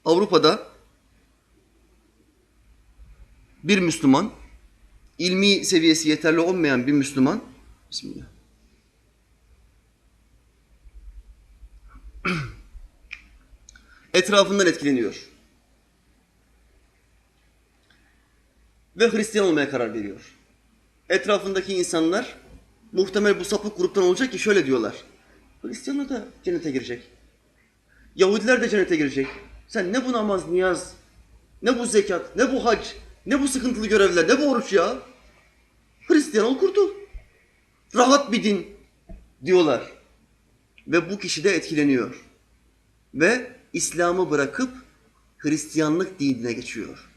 Avrupa'da bir Müslüman, ilmi seviyesi yeterli olmayan bir Müslüman, Bismillah, etrafından etkileniyor. Ve Hristiyan olmaya karar veriyor. Etrafındaki insanlar muhtemel bu sapık gruptan olacak ki şöyle diyorlar. Hristiyanlar da cennete girecek. Yahudiler de cennete girecek. Sen ne bu namaz, niyaz, ne bu zekat, ne bu hac, ne bu sıkıntılı görevler, ne bu oruç ya? Hristiyan ol kurtul. Rahat bir din diyorlar. Ve bu kişi de etkileniyor. Ve İslam'ı bırakıp Hristiyanlık dinine geçiyor.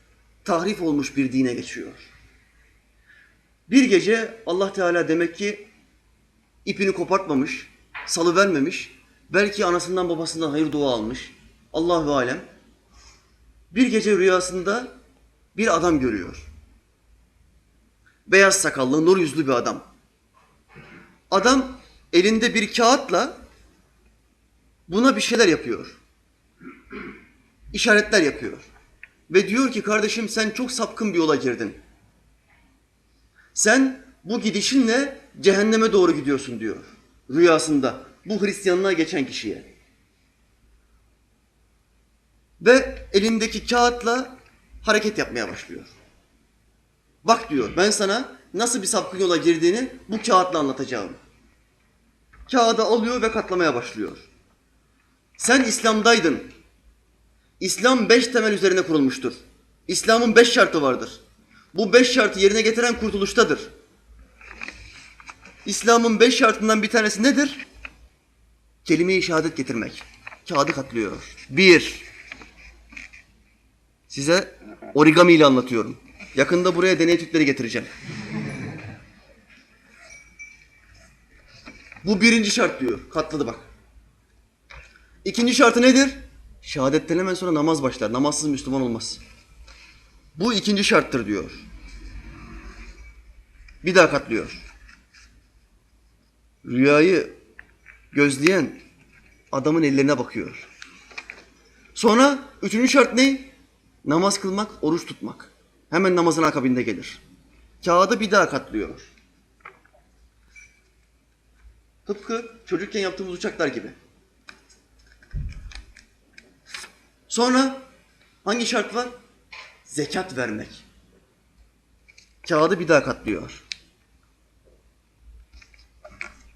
Tahrif olmuş bir dine geçiyor. Bir gece Allah Teala demek ki ipini kopartmamış, salıvermemiş, belki anasından babasından hayır dua almış. Allahu alem. Bir gece rüyasında bir adam görüyor. Beyaz sakallı, nur yüzlü bir adam. Adam elinde bir kağıtla buna bir şeyler yapıyor. İşaretler yapıyor. Ve diyor ki kardeşim sen çok sapkın bir yola girdin. Sen bu gidişinle cehenneme doğru gidiyorsun diyor. Rüyasında bu Hristiyanlığa geçen kişiye. Ve elindeki kağıtla hareket yapmaya başlıyor. Bak diyor ben sana nasıl bir sapkın yola girdiğini bu kağıtla anlatacağım. Kağıdı alıyor ve katlamaya başlıyor. Sen İslam'daydın. İslam 5 temel üzerine kurulmuştur. İslam'ın 5 şartı vardır. Bu 5 şartı yerine getiren kurtuluştadır. İslam'ın 5 şartından bir tanesi nedir? Kelime-i şehadet getirmek. Kağıdı katlıyor. 1. Size origami ile anlatıyorum. Yakında buraya deney tüpleri getireceğim. Bu birinci şart diyor. Katladı bak. İkinci şartı nedir? Şehadetten hemen sonra namaz başlar. Namazsız Müslüman olmaz. Bu ikinci şarttır diyor. Bir daha katlıyor. Rüyayı gözleyen adamın ellerine bakıyor. Sonra üçüncü şart ne? Namaz kılmak, oruç tutmak. Hemen namazın akabinde gelir. Kağıdı bir daha katlıyor. Tıpkı çocukken yaptığımız uçaklar gibi. Sonra hangi şart var? Zekat vermek. Kağıdı bir daha katlıyor.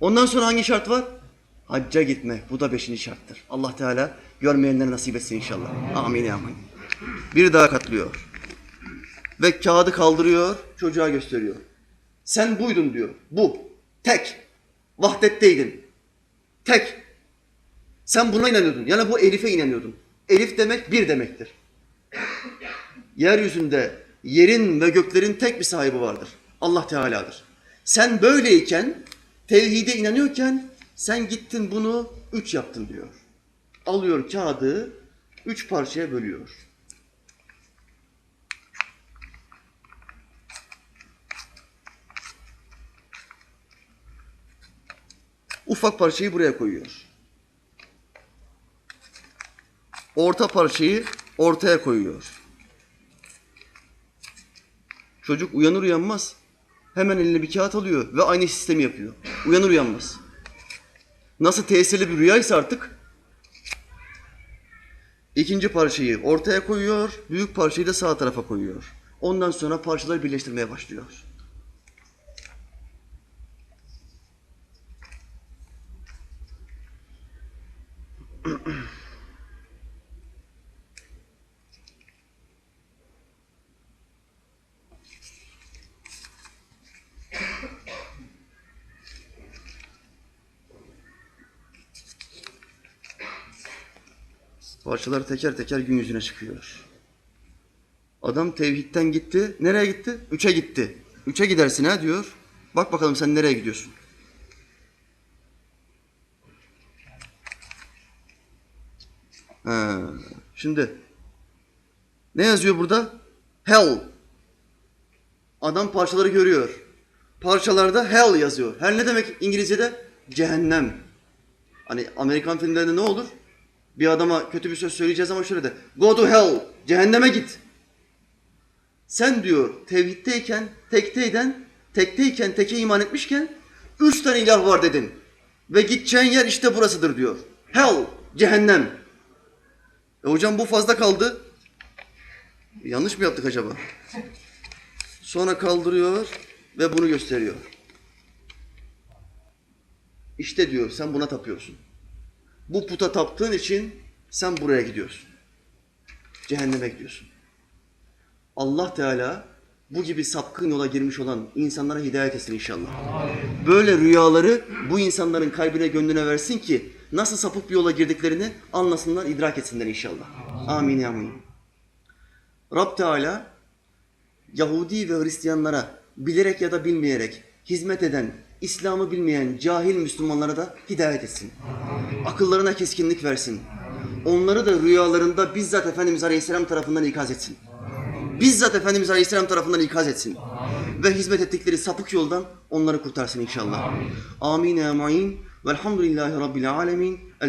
Ondan sonra hangi şart var? Hacca gitmek. Bu da 5. şarttır. Allah Teala görmeyenlere nasip etsin inşallah. Amin amin. Bir daha katlıyor. Ve kağıdı kaldırıyor, çocuğa gösteriyor. Sen buydun diyor. Bu. Tek. Vahdetteydin. Tek. Sen buna inanıyordun. Yani bu Elif'e inanıyordun. Elif demek bir demektir. Yeryüzünde yerin ve göklerin tek bir sahibi vardır. Allah Teala'dır. Sen böyleyken, tevhide inanıyorken sen gittin bunu 3 yaptın diyor. Alıyor kağıdı 3 parçaya bölüyor. Ufak parçayı buraya koyuyor. Orta parçayı ortaya koyuyor. Çocuk uyanır uyanmaz hemen eline bir kağıt alıyor ve aynı sistemi yapıyor. Uyanır uyanmaz. Nasıl tesirli bir rüyaysa artık ikinci parçayı ortaya koyuyor, büyük parçayı da sağ tarafa koyuyor. Ondan sonra parçaları birleştirmeye başlıyor. Parçalar teker teker gün yüzüne çıkıyor. Adam tevhidden gitti. Nereye gitti? 3'e gitti. 3'e gidersin ha diyor. Bak bakalım sen nereye gidiyorsun? Ha, şimdi ne yazıyor burada? Hell. Adam parçaları görüyor. Parçalarda hell yazıyor. Hell ne demek İngilizce'de? Cehennem. Hani Amerikan filmlerinde ne olur? Bir adama kötü bir söz söyleyeceğiz ama şöyle de. Go to hell. Cehenneme git. Sen diyor tevhiddeyken, tekteyken, teke iman etmişken 3 tane ilah var dedin. Ve gideceğin yer işte burasıdır diyor. Hell, cehennem. Hocam bu fazla kaldı. Yanlış mı yaptık acaba? Sonra kaldırıyor ve bunu gösteriyor. İşte diyor sen buna tapıyorsun. Bu puta taptığın için sen buraya gidiyorsun. Cehenneme gidiyorsun. Allah Teala bu gibi sapkın yola girmiş olan insanlara hidayet etsin inşallah. Böyle rüyaları bu insanların kalbine, gönlüne versin ki nasıl sapık bir yola girdiklerini anlasınlar, idrak etsinler inşallah. Amin ya amin. Rab Teala Yahudi ve Hristiyanlara bilerek ya da bilmeyerek hizmet eden, İslam'ı bilmeyen cahil Müslümanlara da hidayet etsin. Akıllarına keskinlik versin. Onları da rüyalarında bizzat Efendimiz Aleyhisselam tarafından ikaz etsin. Bizzat Efendimiz Aleyhisselam tarafından ikaz etsin. Ve hizmet ettikleri sapık yoldan onları kurtarsın inşallah. Amin ya mu'in. Velhamdülillahi Rabbil alemin.